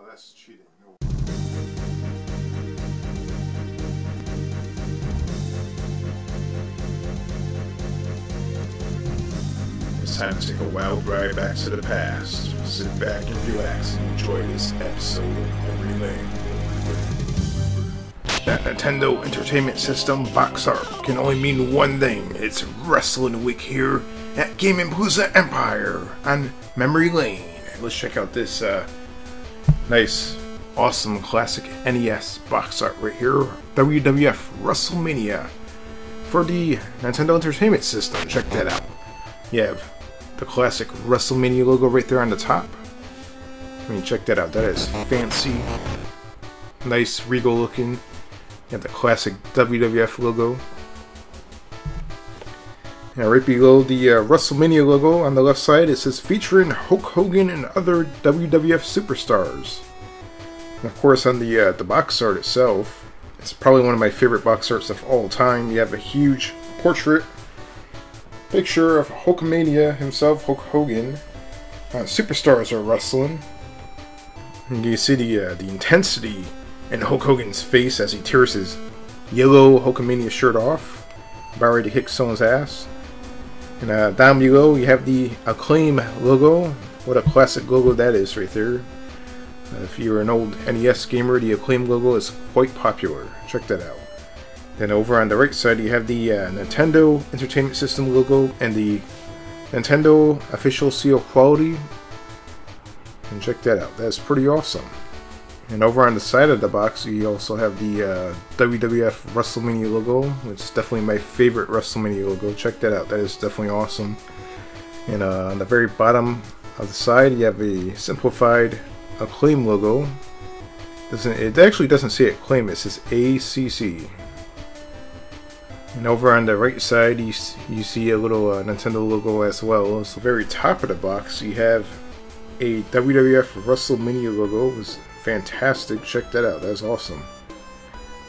that's cheating. No. It's time to take a wild ride back to the past. Sit back and relax and enjoy this episode of Memory Lane. That Nintendo Entertainment System box art can only mean one thing. It's Wrestling Week here at Gaming Palooza Empire on Memory Lane. Let's check out this nice, awesome, classic NES box art right here. WWF Wrestlemania for the Nintendo Entertainment System. Check that out. You have the classic Wrestlemania logo right there on the top. I mean, check that out. That is fancy, nice, regal looking. You have the classic WWF logo. Now, right below the WrestleMania logo on the left side, it says featuring Hulk Hogan and other WWF superstars. And of course, on the box art itself, it's probably one of my favorite box arts of all time. You have a huge portrait picture of Hulkamania himself, Hulk Hogan. Superstars are wrestling. And you see the intensity in Hulk Hogan's face as he tears his yellow Hulkamania shirt off, about ready to kick someone's ass. And down below you have the Acclaim logo. What a classic logo that is right there. If you're an old NES gamer, the Acclaim logo is quite popular. Check that out. Then over on the right side you have the Nintendo Entertainment System logo and the Nintendo official seal quality. And check that out. That's pretty awesome. And over on the side of the box, you also have the WWF Wrestlemania logo, which is definitely my favorite Wrestlemania logo. Check that out. That is definitely awesome. And on the very bottom of the side, you have a simplified Acclaim logo. It actually doesn't say Acclaim, it says ACC. And over on the right side, you see a little Nintendo logo as well. So the very top of the box, you have a WWF Wrestlemania logo. It's fantastic. Check that out. That's awesome.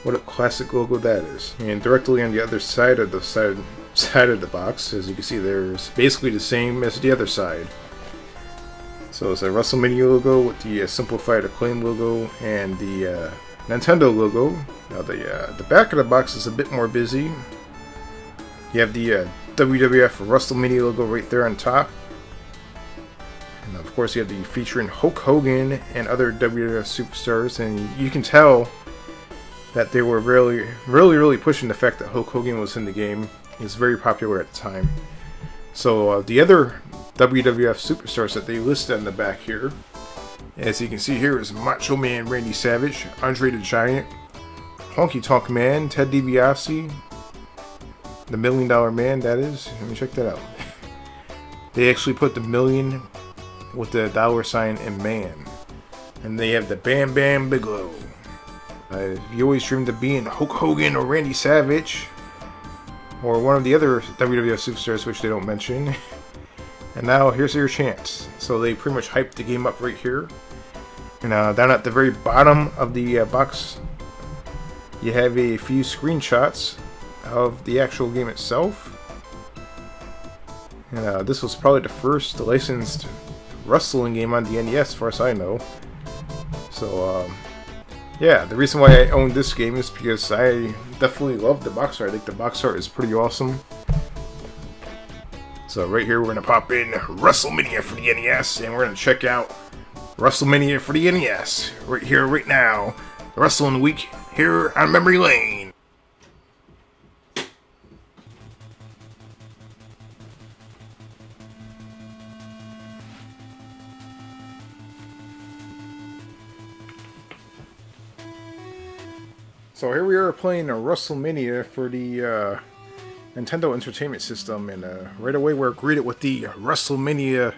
What a classic logo that is. And directly on the other side of the side of the box, as you can see, there's basically the same as the other side. So it's a WrestleMania logo with the simplified Acclaim logo and the Nintendo logo. Now the back of the box is a bit more busy. You have the WWF WrestleMania logo right there on top. And of course you have the featuring Hulk Hogan and other WWF superstars, and you can tell that they were really pushing the fact that Hulk Hogan was in the game. He was very popular at the time. So the other WWF superstars that they listed on the back here, as you can see here, is Macho Man Randy Savage, Andre the Giant, Honky Tonk Man, Ted DiBiase, the $1 Million Man, that is. Let me check that out. They actually put the million with the $ in man. And they have the Bam Bam Bigelow. If you always dreamed of being Hulk Hogan or Randy Savage, or one of the other WWF superstars which they don't mention, and now here's your chance. So they pretty much hyped the game up right here. And down at the very bottom of the box, you have a few screenshots of the actual game itself. And this was probably the first licensed wrestling game on the NES, as far as I know. So yeah, the reason why I own this game is because I definitely love the box art. I think the box art is pretty awesome. So right here we're going to pop in WrestleMania for the NES, and we're going to check out WrestleMania for the NES right here, right now. Wrestling Week here on Memory Lane. So here we are playing a WrestleMania for the Nintendo Entertainment System, and right away we're greeted with the WrestleMania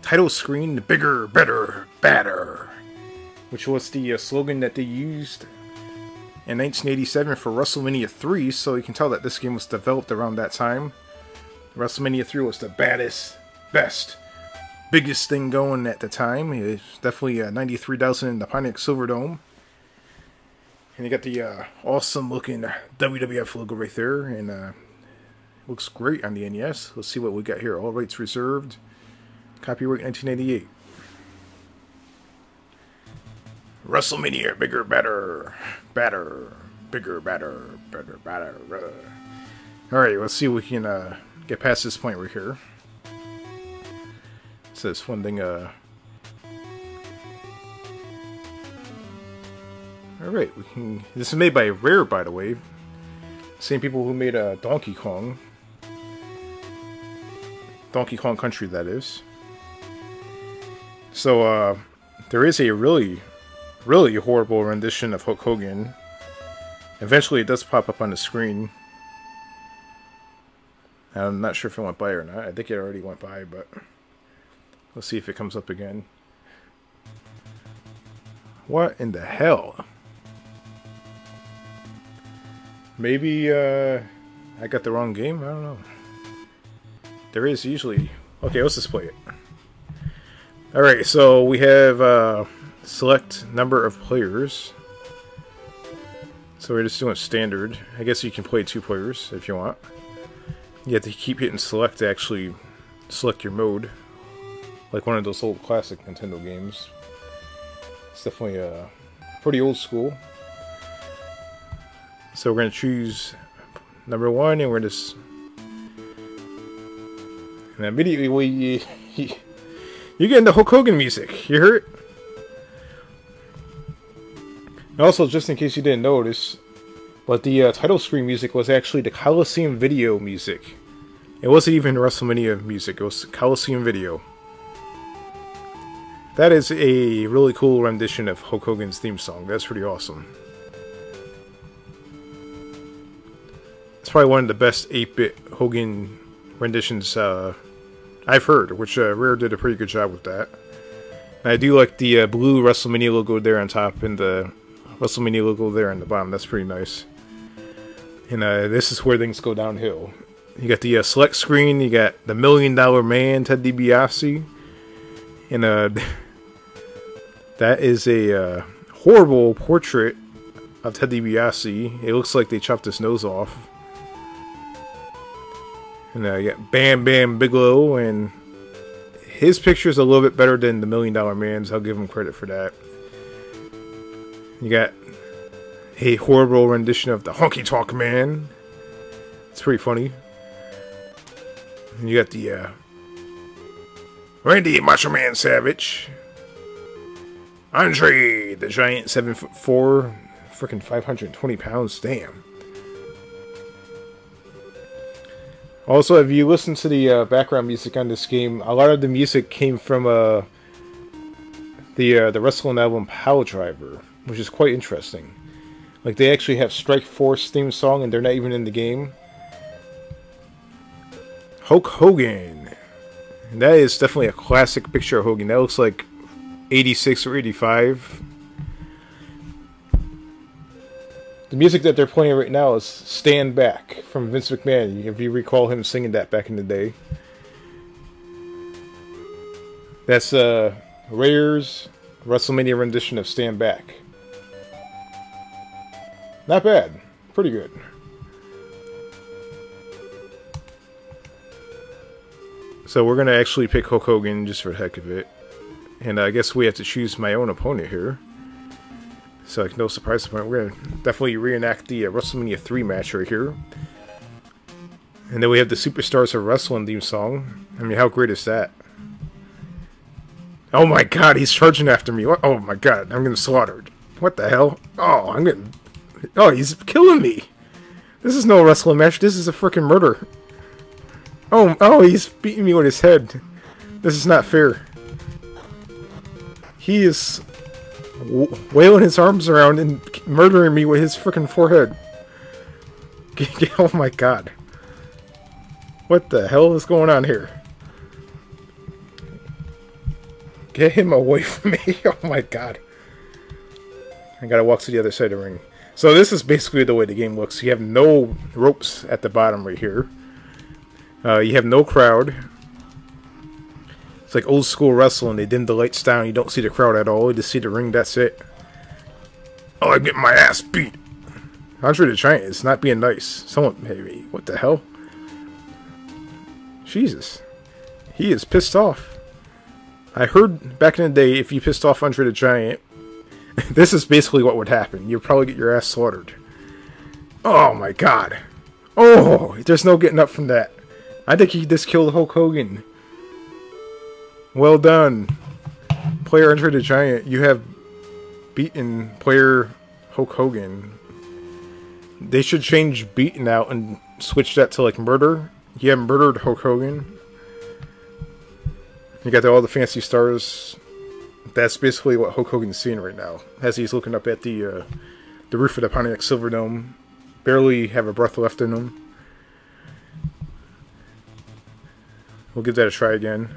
title screen, the bigger, better, badder, which was the slogan that they used in 1987 for WrestleMania 3, so you can tell that this game was developed around that time. WrestleMania 3 was the baddest, best, biggest thing going at the time. It was definitely 93,000 in the Pontiac Silverdome. And you got the awesome looking WWF logo right there, and looks great on the NES. Let's see what we got here. All rights reserved. Copyright 1988. WrestleMania, bigger, better, better, bigger, better, better, better. Alright, let's see if we can get past this point right here. It says one thing, Alright, we can. This is made by Rare, by the way. Same people who made Donkey Kong. Donkey Kong Country, that is. So, there is a really horrible rendition of Hulk Hogan. Eventually, it does pop up on the screen. I'm not sure if it went by or not. I think it already went by, but let's see if it comes up again. What in the hell? Maybe I got the wrong game? I don't know. There is usually... Okay, let's just play it. Alright, so we have select number of players. So we're just doing standard. I guess you can play 2 players if you want. You have to keep hitting select to actually select your mode. Like one of those old classic Nintendo games. It's definitely pretty old school. So we're going to choose number 1 and we're just... And immediately you get into Hulk Hogan music. You hear it? And also, just in case you didn't notice, but the title screen music was actually the Coliseum video music. It wasn't even WrestleMania music. It was Coliseum video. That is a really cool rendition of Hulk Hogan's theme song. That's pretty awesome. It's probably one of the best 8-bit Hogan renditions I've heard, which Rare did a pretty good job with that. And I do like the blue WrestleMania logo there on top and the WrestleMania logo there on the bottom. That's pretty nice. And this is where things go downhill. You got the select screen, you got the $1 Million Man, Ted DiBiase. And that is a horrible portrait of Ted DiBiase. It looks like they chopped his nose off. And you got Bam Bam Bigelow, and his picture is a little bit better than the $1 Million Man's. I'll give him credit for that. You got a horrible rendition of the Honky Tonk Man. It's pretty funny. And you got the Randy Macho Man Savage, Andre the Giant, 7'4", freaking 520 pounds. Damn. Also, if you listen to the background music on this game, a lot of the music came from the wrestling album Power Driver, which is quite interesting. Like, they actually have Strike Force theme song, and they're not even in the game. Hulk Hogan. And that is definitely a classic picture of Hogan. That looks like 86 or 85. The music that they're playing right now is Stand Back from Vince McMahon, if you recall him singing that back in the day. That's Rare's WrestleMania rendition of Stand Back. Not bad. Pretty good. So we're going to actually pick Hulk Hogan just for the heck of it. And I guess we have to choose my own opponent here. So, like, no surprise, we're going to definitely reenact the WrestleMania 3 match right here. And then we have the Superstars of Wrestling theme song. I mean, how great is that? Oh my god, he's charging after me. What? Oh my god, I'm getting slaughtered. What the hell? Oh, I'm getting... Oh, he's killing me. This is no wrestling match. This is a freaking murder. Oh, he's beating me with his head. This is not fair. He is... wailing his arms around and murdering me with his freaking forehead. Oh my god. What the hell is going on here? Get him away from me. Oh my god. I gotta walk to the other side of the ring. So this is basically the way the game looks. You have no ropes at the bottom right here. You have no crowd. It's like old school wrestling. They dim the lights down. You don't see the crowd at all. You just see the ring. That's it. Oh, I'm getting my ass beat. Andre the Giant is not being nice. Someone, maybe. What the hell? Jesus. He is pissed off. I heard back in the day, if you pissed off Andre the Giant, This is basically what would happen. You'd probably get your ass slaughtered. Oh my god. Oh, there's no getting up from that. I think he just killed Hulk Hogan. Well done. Player Andre the Giant, you have beaten player Hulk Hogan. They should change beaten out and switch that to like murder. You have murdered Hulk Hogan. You got all the fancy stars. That's basically what Hulk Hogan's seeing right now, as he's looking up at the roof of the Pontiac Silverdome. Barely have a breath left in him. We'll give that a try again.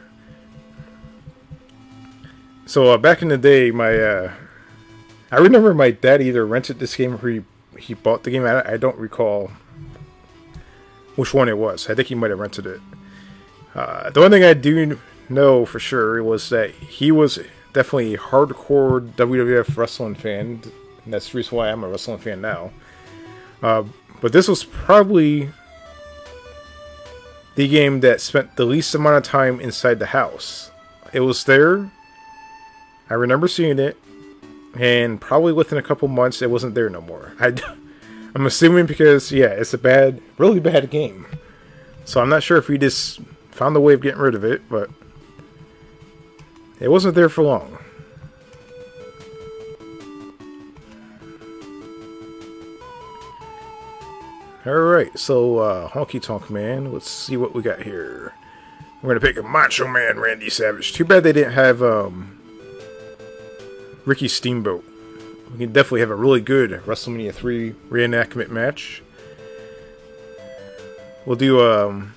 So back in the day, I remember my dad either rented this game or he bought the game. I don't recall which one it was. I think he might have rented it. The one thing I do know for sure was that he was definitely a hardcore WWF wrestling fan. And that's the reason why I'm a wrestling fan now. But this was probably the game that spent the least amount of time inside the house. It was there. I remember seeing it. And probably within a couple months, it wasn't there no more. I'm assuming because, yeah, it's a really bad game. So I'm not sure if we just found a way of getting rid of it, but it wasn't there for long. Alright, so Honky Tonk Man, let's see what we got here. We're going to pick a Macho Man Randy Savage. Too bad they didn't have Ricky Steamboat. We can definitely have a really good WrestleMania 3 reenactment match. We'll do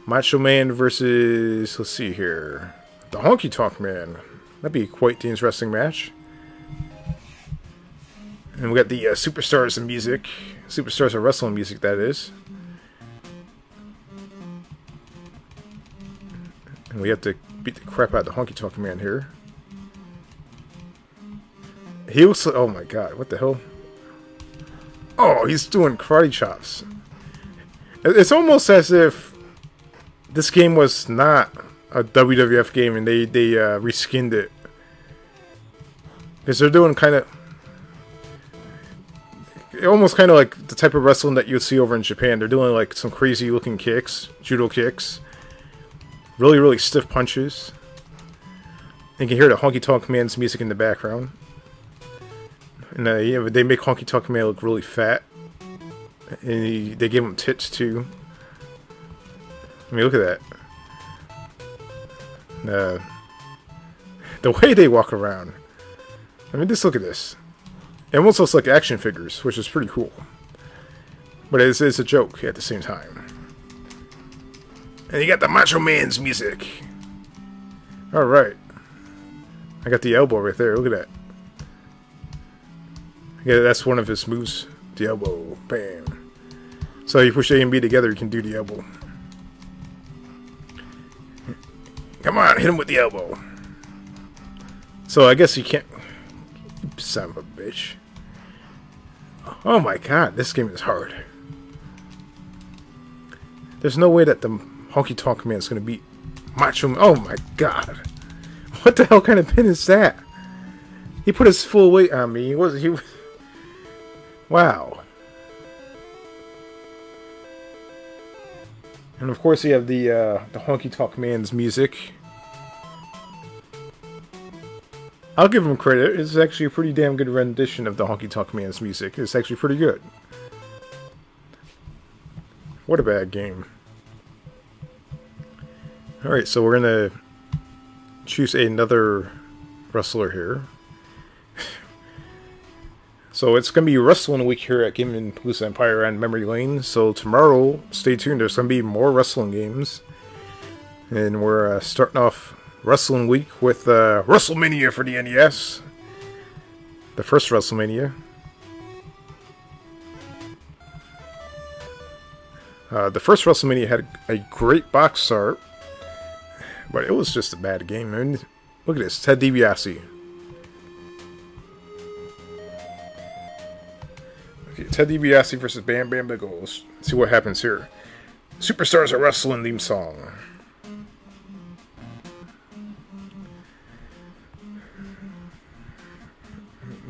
Macho Man versus, let's see here, the Honky Tonk Man. That'd be quite the interesting match. And we got the Superstars of Music. Superstars of Wrestling Music, that is. And we have to beat the crap out of the Honky Tonk Man here. He was... Oh my god, what the hell? Oh, he's doing karate chops. It's almost as if this game was not a WWF game and they reskinned it. Because they're doing kind of... almost kind of like the type of wrestling that you would see over in Japan. They're doing like some crazy looking kicks, judo kicks. Really, really stiff punches. You can hear the Honky Tonk Man's music in the background. And yeah, they make Honky Tonk Man look really fat. And they give him tits too. I mean, look at that. The way they walk around. I mean, just look at this. It almost looks like action figures, which is pretty cool. But it's a joke at the same time. And you got the Macho Man's music. Alright. I got the elbow right there, look at that. Yeah, that's one of his moves. The elbow. Bam. So you push A and B together, you can do the elbow. Come on, hit him with the elbow. So I guess you can't... Son of a bitch. Oh my god, this game is hard. There's no way that the Honky Tonk Man is going to beat Macho Man. Oh my god. What the hell kind of pin is that? He put his full weight on me. He Wow. And of course you have the Honky Tonk Man's music. I'll give him credit. It's actually a pretty damn good rendition of the Honky Tonk Man's music. It's actually pretty good. What a bad game. Alright, so we're going to choose another wrestler here. So it's going to be Wrestling Week here at Gaming Palooza Empire and Memory Lane. So tomorrow, stay tuned. There's going to be more wrestling games. And we're starting off Wrestling Week with WrestleMania for the NES. The first WrestleMania. The first WrestleMania had a great box art. But it was just a bad game. I mean, look at this. Ted DiBiase. Okay, Ted DiBiase versus Bam Bam Bigelow. Let's see what happens here. Superstars of Wrestling theme song.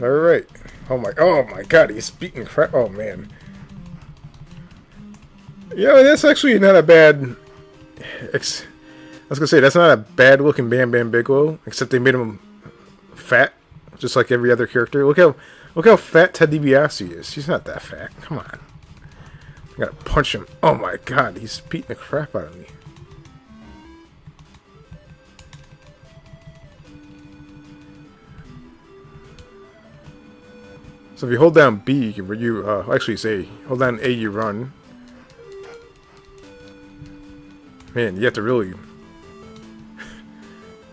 Alright. Oh my god, he's beating crap. Oh man. Yeah, that's actually not a bad... I was gonna say, that's not a bad looking Bam Bam Bigelow, except they made him fat, just like every other character. Look how fat Ted DiBiase is. He's not that fat. Come on. I gotta punch him. Oh my god, he's beating the crap out of me. So if you hold down B, you actually say hold down A, you run. Man, you have to really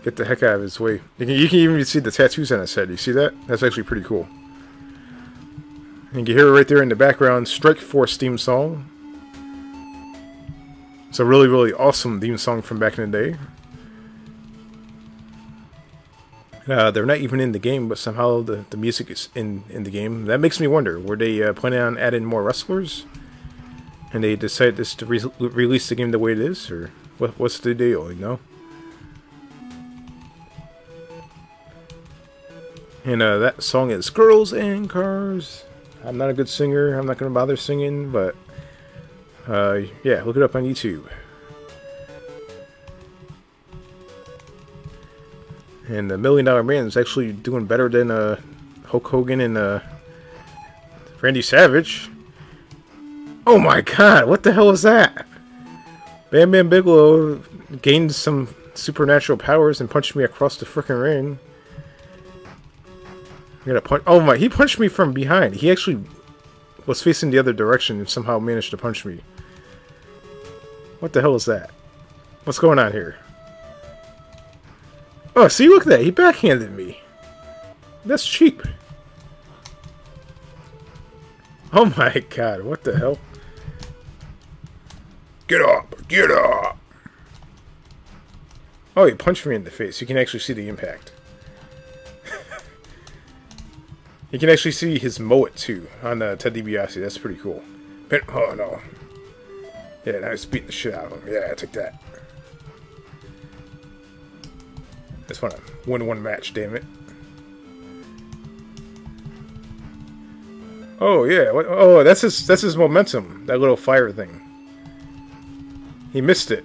get the heck out of his way. You can even see the tattoos on his head. You see that? That's actually pretty cool. And you can hear it right there in the background, Strike Force theme song. It's a really, really awesome theme song from back in the day. They're not even in the game, but somehow the music is in the game. That makes me wonder, were they planning on adding more wrestlers? And they decided just to release the game the way it is? Or what's the deal, you know? And that song is Girls and Cars. I'm not a good singer. I'm not going to bother singing, but yeah, look it up on YouTube. And the $1 Million Man is actually doing better than Hulk Hogan and Randy Savage. Oh my god, what the hell is that? Bam Bam Bigelow gained some supernatural powers and punched me across the frickin' ring. I gotta punch. Oh my, he punched me from behind. He actually was facing the other direction and somehow managed to punch me. What the hell is that? What's going on here? Oh, see, look at that. He backhanded me. That's cheap. Oh my god, what the hell? Get up! Get up! Oh, he punched me in the face. You can actually see the impact. You can actually see his mullet, too, on Ted DiBiase. That's pretty cool. But, oh, no. Yeah, now he's beating the shit out of him. Yeah, I took that. Just want to win one match, damn it. Oh, yeah. What? Oh, that's his momentum. That little fire thing. He missed it.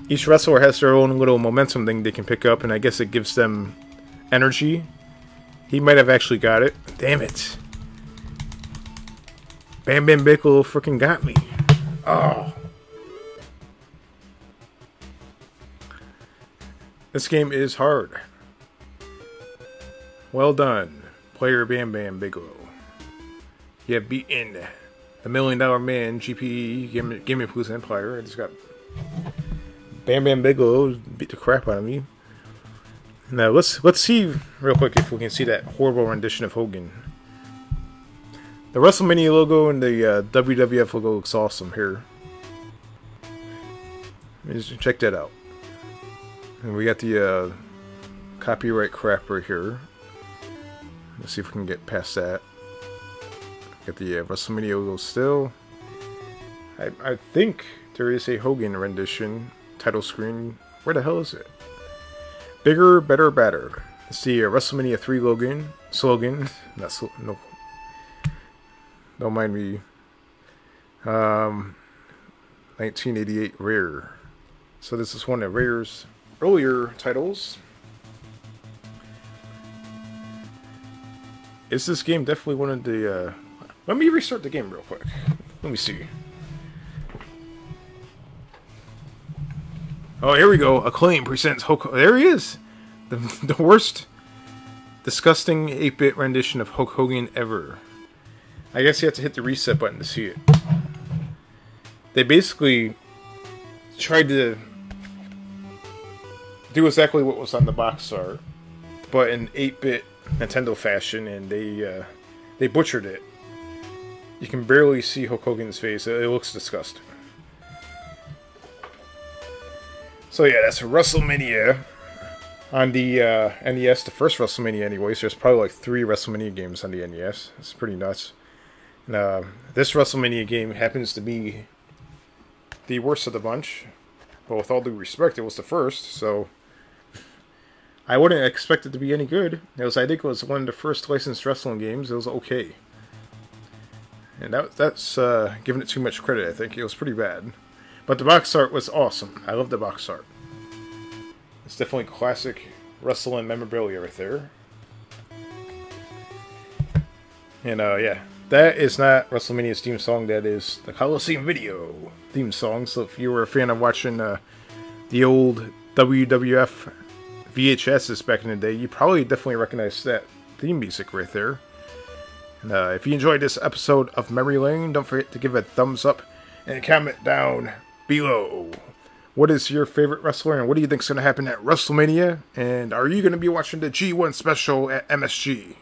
Each wrestler has their own little momentum thing they can pick up, and I guess it gives them energy. He might have actually got it. Damn it. Bam Bam Bigelow freaking got me. Oh. This game is hard. Well done, player Bam Bam Bigelow. You have beaten the $1 Million Man, GPE, Gimme Plus Empire. I just got Bam Bam Bigelow beat the crap out of me. Now let's see real quick if we can see that horrible rendition of Hogan. The WrestleMania logo and the WWF logo looks awesome here. Just check that out. And we got the copyright crap right here. Let's see if we can get past that. Got the WrestleMania logo still. I think there is a Hogan rendition title screen. Where the hell is it? Bigger, better, better. It's the WrestleMania 3 slogan. No. Don't mind me. 1988 Rare. So this is one of Rare's earlier titles. Is this game definitely one of the... Let me restart the game real quick. Let me see. Oh, here we go. Acclaim presents Hulk Hogan. There he is! The worst, disgusting 8-bit rendition of Hulk Hogan ever. I guess you have to hit the reset button to see it. They basically tried to do exactly what was on the box art, but in 8-bit Nintendo fashion, and they butchered it. You can barely see Hulk Hogan's face. It looks disgusting. So yeah, that's WrestleMania on the NES, the first WrestleMania anyways. There's probably like 3 WrestleMania games on the NES. It's pretty nuts. And, this WrestleMania game happens to be the worst of the bunch. But with all due respect, it was the first, so I wouldn't expect it to be any good. I think it was one of the first licensed wrestling games. It was okay. And that's giving it too much credit, I think. It was pretty bad. But the box art was awesome. I love the box art. It's definitely classic wrestling memorabilia right there. And yeah, that is not WrestleMania's theme song. That is the Coliseum Video theme song. So if you were a fan of watching the old WWF VHSs back in the day, you probably definitely recognize that theme music right there. And if you enjoyed this episode of Memory Lane, don't forget to give it a thumbs up and comment down below. What is your favorite wrestler, and what do you think is going to happen at WrestleMania? And are you going to be watching the G1 special at MSG?